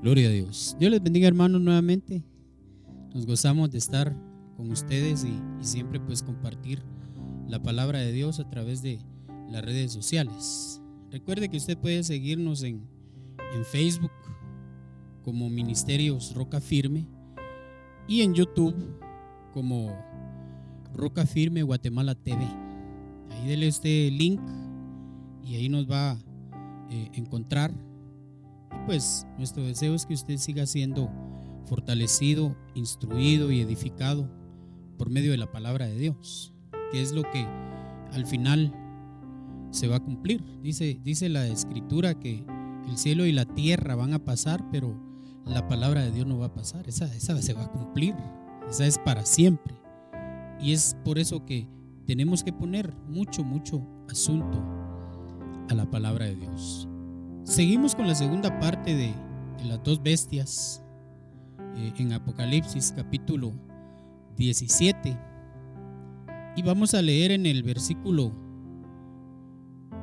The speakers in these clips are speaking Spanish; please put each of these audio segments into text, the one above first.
Gloria a Dios. Dios les bendiga, hermanos, nuevamente. Nos gozamos de estar con ustedes y siempre pues compartir la palabra de Dios a través de las redes sociales. Recuerde que usted puede seguirnos en Facebook como Ministerios Roca Firme y en YouTube como Roca Firme Guatemala TV. Ahí dele usted el link y ahí nos va a encontrar. Y pues nuestro deseo es que usted siga siendo fortalecido, instruido y edificado por medio de la palabra de Dios, que es lo que al final se va a cumplir. Dice la escritura que el cielo y la tierra van a pasar, pero la palabra de Dios no va a pasar. Esa se va a cumplir. Esa es para siempre. Y es por eso que tenemos que poner mucho asunto a la palabra de Dios. Seguimos con la segunda parte de las dos bestias en Apocalipsis capítulo 17 y vamos a leer en el versículo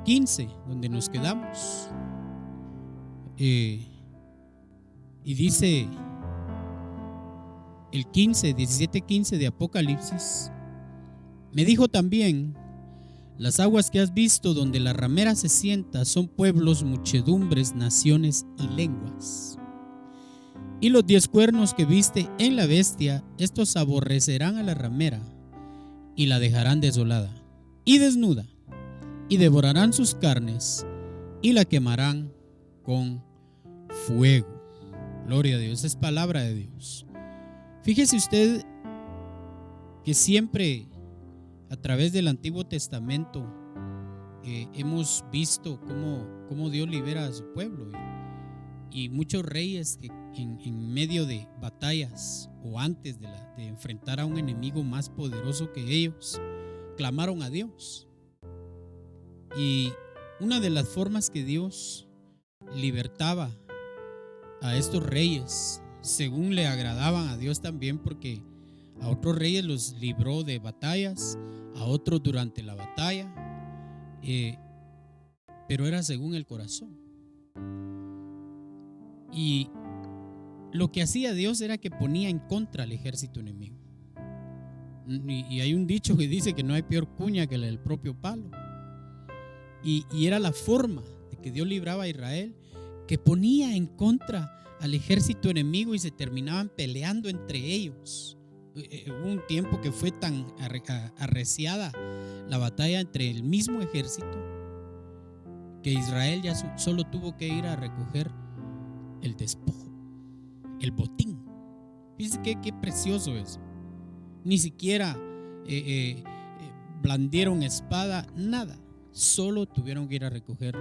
15 donde nos quedamos y dice el 17:15 de Apocalipsis: me dijo también: las aguas que has visto donde la ramera se sienta son pueblos, muchedumbres, naciones y lenguas. Y los 10 cuernos que viste en la bestia, estos aborrecerán a la ramera y la dejarán desolada y desnuda, y devorarán sus carnes y la quemarán con fuego. Gloria a Dios, es palabra de Dios. Fíjese usted que siempre a través del Antiguo Testamento hemos visto cómo Dios libera a su pueblo y muchos reyes que en medio de batallas o antes de enfrentar a un enemigo más poderoso que ellos, clamaron a Dios. Y una de las formas que Dios libertaba a estos reyes, según le agradaban a Dios también, porque a otros reyes los libró de batallas, a otros durante la batalla, pero era según el corazón. Y lo que hacía Dios era que ponía en contra al ejército enemigo. Y hay un dicho que dice que no hay peor cuña que la del propio palo. Y era la forma de que Dios libraba a Israel, que ponía en contra al ejército enemigo y se terminaban peleando entre ellos. Hubo un tiempo que fue tan arreciada la batalla entre el mismo ejército que Israel ya solo tuvo que ir a recoger el despojo, el botín. Fíjense qué precioso es. Ni siquiera blandieron espada, nada. Solo tuvieron que ir a recoger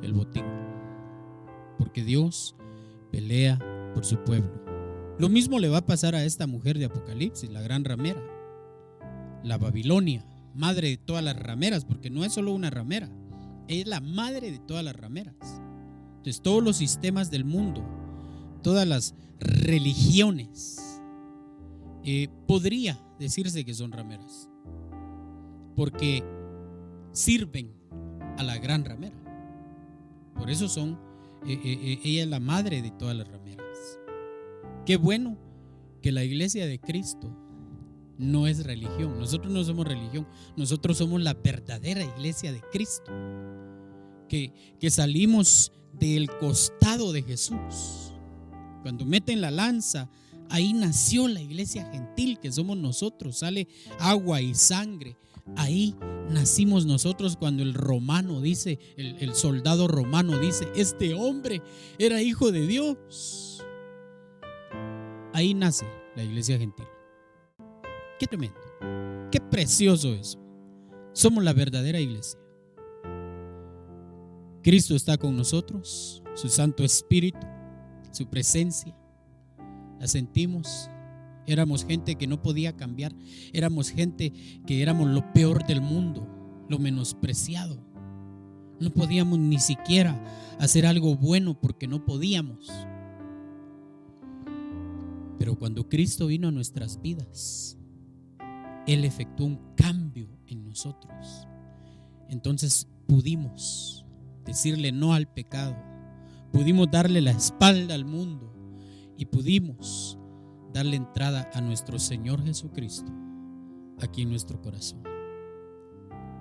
el botín, porque Dios pelea por su pueblo. Lo mismo le va a pasar a esta mujer de Apocalipsis, la gran ramera, la Babilonia, madre de todas las rameras, porque no es solo una ramera, es la madre de todas las rameras. Entonces todos los sistemas del mundo, todas las religiones, podría decirse que son rameras, porque sirven a la gran ramera. Por eso ella es la madre de todas las rameras. Qué bueno que la iglesia de Cristo no es religión. Nosotros no somos religión. Nosotros somos la verdadera iglesia de Cristo, que salimos del costado de Jesús. Cuando meten la lanza, ahí nació la iglesia gentil, que somos nosotros. Sale agua y sangre. Ahí nacimos nosotros. Cuando el romano dice, el soldado romano dice: este hombre era hijo de Dios. Ahí nace la iglesia gentil. Qué tremendo, qué precioso eso. Somos la verdadera iglesia. Cristo está con nosotros, su Santo Espíritu, su presencia, la sentimos. Éramos gente que no podía cambiar, éramos gente que éramos lo peor del mundo, lo menospreciado. No podíamos ni siquiera hacer algo bueno porque no podíamos. Pero cuando Cristo vino a nuestras vidas, Él efectuó un cambio en nosotros. Entonces pudimos decirle no al pecado, pudimos darle la espalda al mundo y pudimos darle entrada a nuestro Señor Jesucristo aquí en nuestro corazón.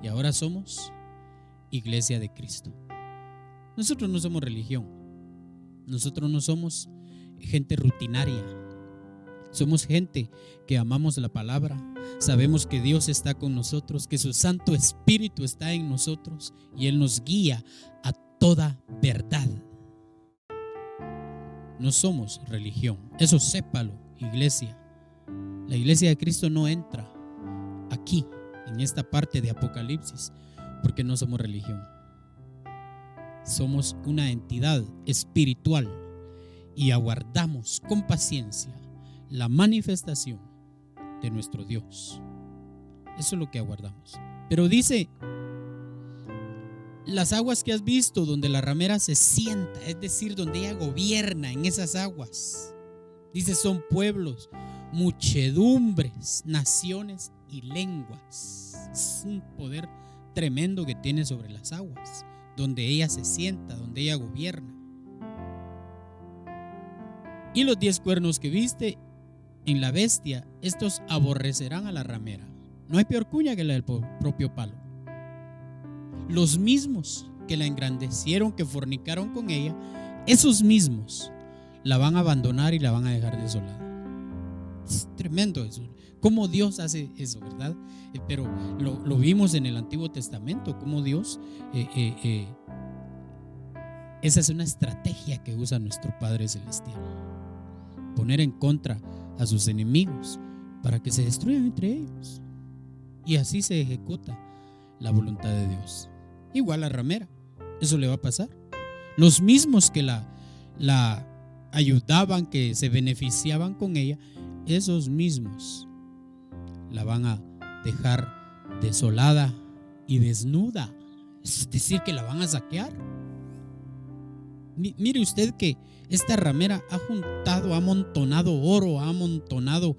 Y ahora somos Iglesia de Cristo. Nosotros no somos religión. Nosotros no somos gente rutinaria. Somos gente que amamos la palabra. Sabemos que Dios está con nosotros, que su Santo Espíritu está en nosotros y Él nos guía a toda verdad. No somos religión. Eso sépalo, iglesia. La Iglesia de Cristo no entra aquí, en esta parte de Apocalipsis, porque no somos religión. Somos una entidad espiritual y aguardamos con paciencia la manifestación de nuestro Dios. Eso es lo que aguardamos. Pero dice, las aguas que has visto donde la ramera se sienta, es decir, donde ella gobierna en esas aguas. Dice, son pueblos, muchedumbres, naciones y lenguas. Es un poder tremendo que tiene sobre las aguas, donde ella se sienta, donde ella gobierna. Y los 10 cuernos que viste en la bestia, estos aborrecerán a la ramera. No hay peor cuña que la del propio palo. Los mismos que la engrandecieron, que fornicaron con ella, esos mismos la van a abandonar y la van a dejar desolada. Es tremendo eso. Cómo Dios hace eso, ¿verdad? Pero lo vimos en el Antiguo Testamento, cómo Dios esa es una estrategia que usa nuestro Padre Celestial. Poner en contra a sus enemigos para que se destruyan entre ellos. Y así se ejecuta la voluntad de Dios. Igual a ramera, eso le va a pasar. Los mismos que la ayudaban, que se beneficiaban con ella, esos mismos la van a dejar desolada y desnuda. Es decir, que la van a saquear. Mire usted que esta ramera ha juntado, ha amontonado oro, ha amontonado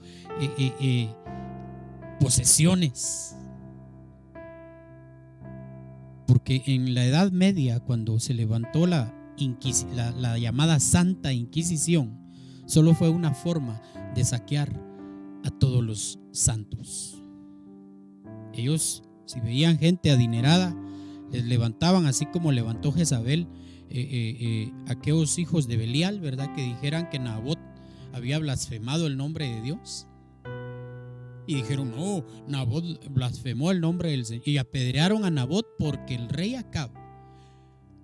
posesiones. Porque en la Edad Media, cuando se levantó la llamada Santa Inquisición, solo fue una forma de saquear a todos los santos. Ellos, si veían gente adinerada, les levantaban, así como levantó Jezabel aquellos hijos de Belial, ¿verdad? Que dijeran que Nabot había blasfemado el nombre de Dios. Y dijeron, no, Nabot blasfemó el nombre del Señor. Y apedrearon a Nabot porque el rey Acab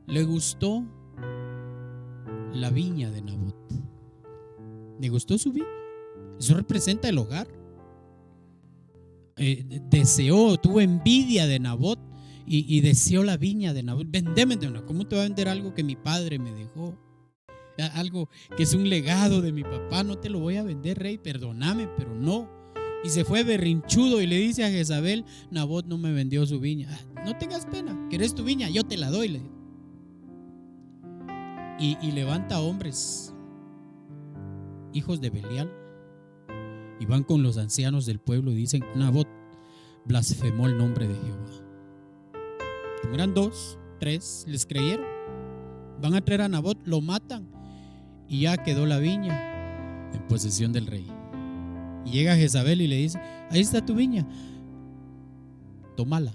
le gustó la viña de Nabot. Le gustó su viña. Eso representa el hogar. Deseó, tuvo envidia de Nabot y deseó la viña de Nabot. Vendeme de una. ¿Cómo te va a vender algo que mi padre me dejó? Algo que es un legado de mi papá. No te lo voy a vender, rey, perdóname, pero no. Y se fue berrinchudo y le dice a Jezabel, Nabot no me vendió su viña. No tengas pena, ¿querés tu viña? Yo te la doy, le digo. Y levanta hombres, hijos de Belial, y van con los ancianos del pueblo y dicen, Nabot blasfemó el nombre de Jehová. Como eran 2, 3, les creyeron. Van a traer a Nabot, lo matan y ya quedó la viña en posesión del rey. Y llega Jezabel y le dice, ahí está tu viña, tómala.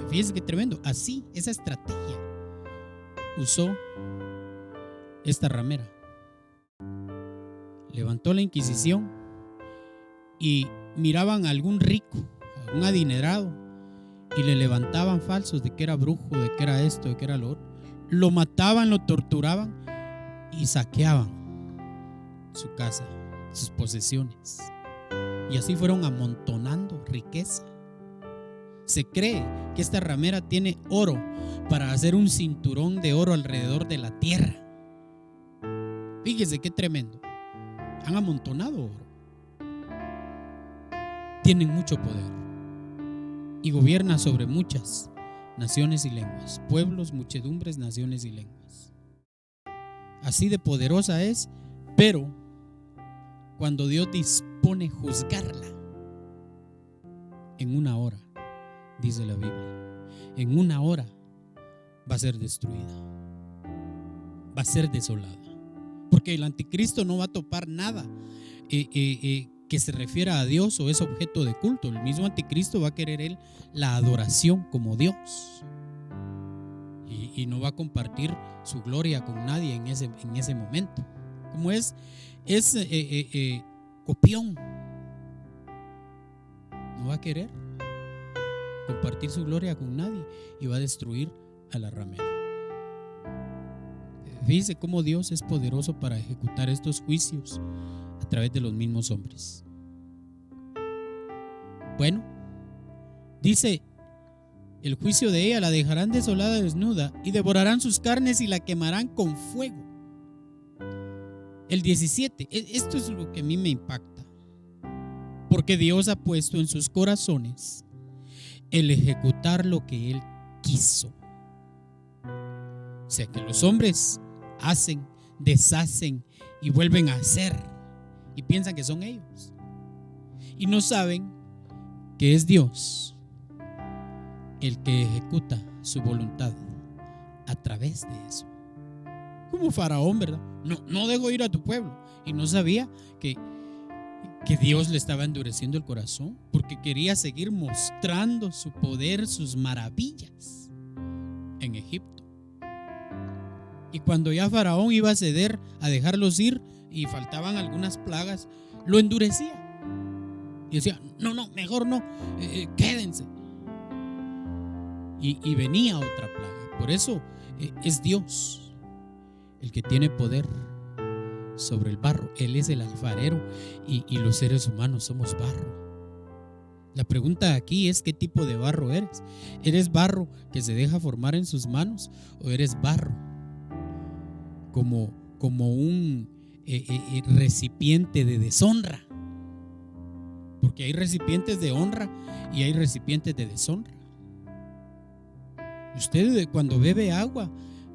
Fíjense qué tremendo. Así, esa estrategia usó esta ramera. Levantó la Inquisición y miraban a algún rico, a algún adinerado, y le levantaban falsos de que era brujo, de que era esto, de que era lo otro. Lo mataban, lo torturaban y saqueaban su casa, sus posesiones. Y así fueron amontonando riqueza. Se cree que esta ramera tiene oro para hacer un cinturón de oro alrededor de la tierra. Fíjese qué tremendo. Han amontonado oro. Tienen mucho poder y gobierna sobre muchas naciones y lenguas, pueblos, muchedumbres, naciones y lenguas. Así de poderosa es, pero cuando Dios dispone juzgarla, en una hora, dice la Biblia, en una hora va a ser destruida. va a ser desolada. Porque el anticristo no va a topar nada que se refiera a Dios o es objeto de culto. El mismo anticristo va a querer él la adoración como Dios. Y no va a compartir su gloria con nadie en ese momento. Como es copión. No va a querer compartir su gloria con nadie y va a destruir a la ramera. Fíjese cómo Dios es poderoso para ejecutar estos juicios a través de los mismos hombres. Bueno, dice: el juicio de ella la dejarán desolada, desnuda, y devorarán sus carnes y la quemarán con fuego. El 17, esto es lo que a mí me impacta, porque Dios ha puesto en sus corazones el ejecutar lo que Él quiso. O sea que los hombres hacen, deshacen y vuelven a hacer y piensan que son ellos y no saben que es Dios el que ejecuta su voluntad a través de eso. Como Faraón, ¿verdad? No dejo ir a tu pueblo, y no sabía que Dios le estaba endureciendo el corazón porque quería seguir mostrando su poder, sus maravillas en Egipto. Y cuando ya Faraón iba a ceder a dejarlos ir y faltaban algunas plagas, lo endurecía y decía: no, mejor no, quédense. Y venía otra plaga. Por eso es Dios el que tiene poder sobre el barro. Él es el alfarero y los seres humanos somos barro. La pregunta aquí es: ¿qué tipo de barro eres? ¿Eres barro que se deja formar en sus manos o eres barro como un recipiente de deshonra? Porque hay recipientes de honra y hay recipientes de deshonra. Usted cuando bebe agua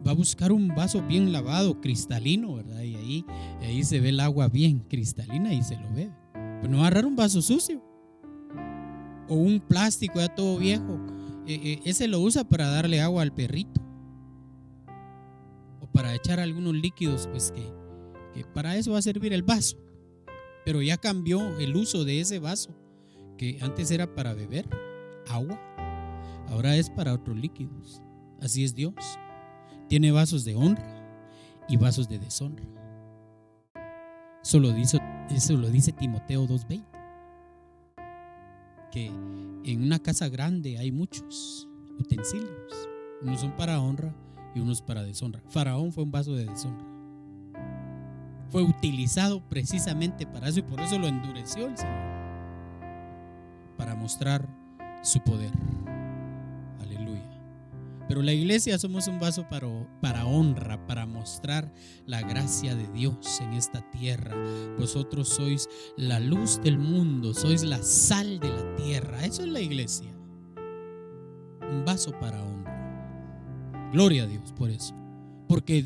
va a buscar un vaso bien lavado, cristalino, ¿verdad? Y ahí se ve el agua bien cristalina y se lo bebe. Pero no va a agarrar un vaso sucio o un plástico ya todo viejo. Ese lo usa para darle agua al perrito o para echar algunos líquidos, pues que para eso va a servir el vaso. Pero ya cambió el uso de ese vaso, que antes era para beber agua, ahora es para otros líquidos. Así es Dios. Tiene vasos de honra y vasos de deshonra. Eso lo dice Timoteo 2:20. Que en una casa grande hay muchos utensilios. Unos son para honra y unos para deshonra. Faraón fue un vaso de deshonra. Fue utilizado precisamente para eso y por eso lo endureció el Señor. Para mostrar su poder. Aleluya. Pero la iglesia somos un vaso para honra, para mostrar la gracia de Dios en esta tierra. Vosotros sois la luz del mundo, sois la sal de la tierra. Eso es la iglesia. Un vaso para honra. Gloria a Dios por eso. Porque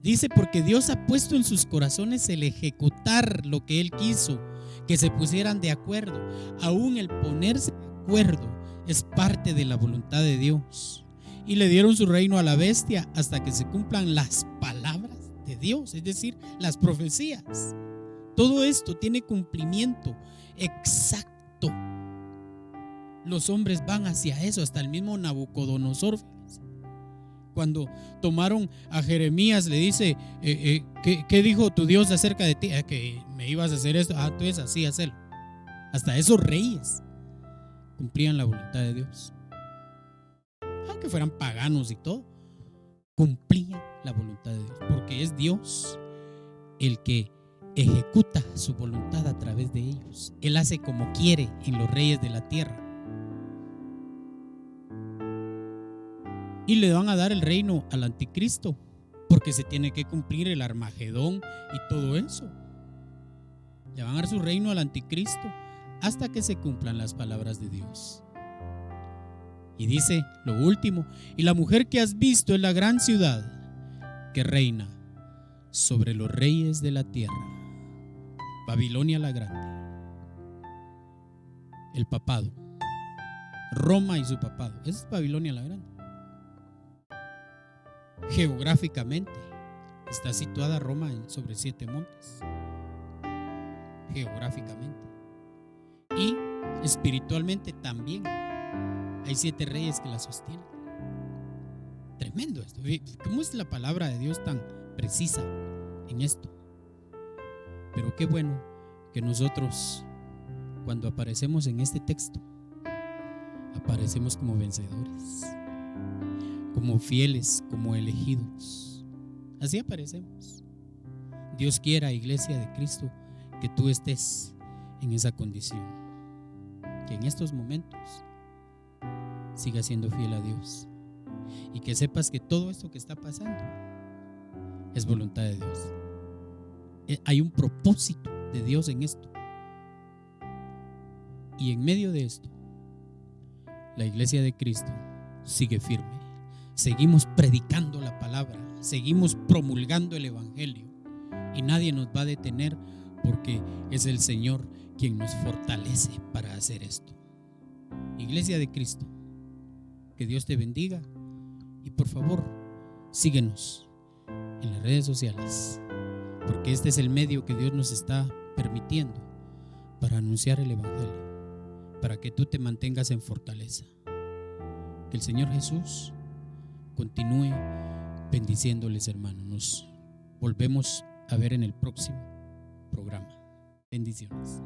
Dios ha puesto en sus corazones el ejecutar lo que Él quiso, que se pusieran de acuerdo. Aún el ponerse de acuerdo es parte de la voluntad de Dios. Y le dieron su reino a la bestia hasta que se cumplan las palabras de Dios, es decir, las profecías. Todo esto tiene cumplimiento exacto. Los hombres van hacia eso, hasta el mismo Nabucodonosor. Cuando tomaron a Jeremías, le dice: ¿qué dijo tu Dios acerca de ti? Que me ibas a hacer esto. Entonces así hazlo. Hasta esos reyes cumplían la voluntad de Dios. Aunque fueran paganos y todo, cumplían la voluntad de Dios, porque es Dios el que ejecuta su voluntad a través de ellos. Él hace como quiere en los reyes de la tierra. Y le van a dar el reino al anticristo, porque se tiene que cumplir el Armagedón y todo eso. Le van a dar su reino al anticristo hasta que se cumplan las palabras de Dios. Y dice lo último: y la mujer que has visto es la gran ciudad que reina sobre los reyes de la tierra, Babilonia la grande. El papado, Roma y su papado, esa es Babilonia la grande. Geográficamente está situada Roma sobre 7 montes, geográficamente. Y espiritualmente también hay 7 reyes que la sostienen. Tremendo esto. ¿Cómo es la palabra de Dios tan precisa en esto? Pero qué bueno que nosotros, cuando aparecemos en este texto, aparecemos como vencedores, como fieles, como elegidos. Así aparecemos. Dios quiera, Iglesia de Cristo, que tú estés en esa condición, que en estos momentos sigas siendo fiel a Dios y que sepas que todo esto que está pasando es voluntad de Dios. Hay un propósito de Dios en esto, y en medio de esto la Iglesia de Cristo sigue firme. Seguimos predicando la palabra, seguimos promulgando el evangelio, y nadie nos va a detener, porque es el Señor quien nos fortalece para hacer esto. Iglesia de Cristo, que Dios te bendiga, y por favor síguenos en las redes sociales, porque este es el medio que Dios nos está permitiendo para anunciar el evangelio, para que tú te mantengas en fortaleza. Que el Señor Jesús continúe bendiciéndoles, hermanos. Nos volvemos a ver en el próximo programa. Bendiciones.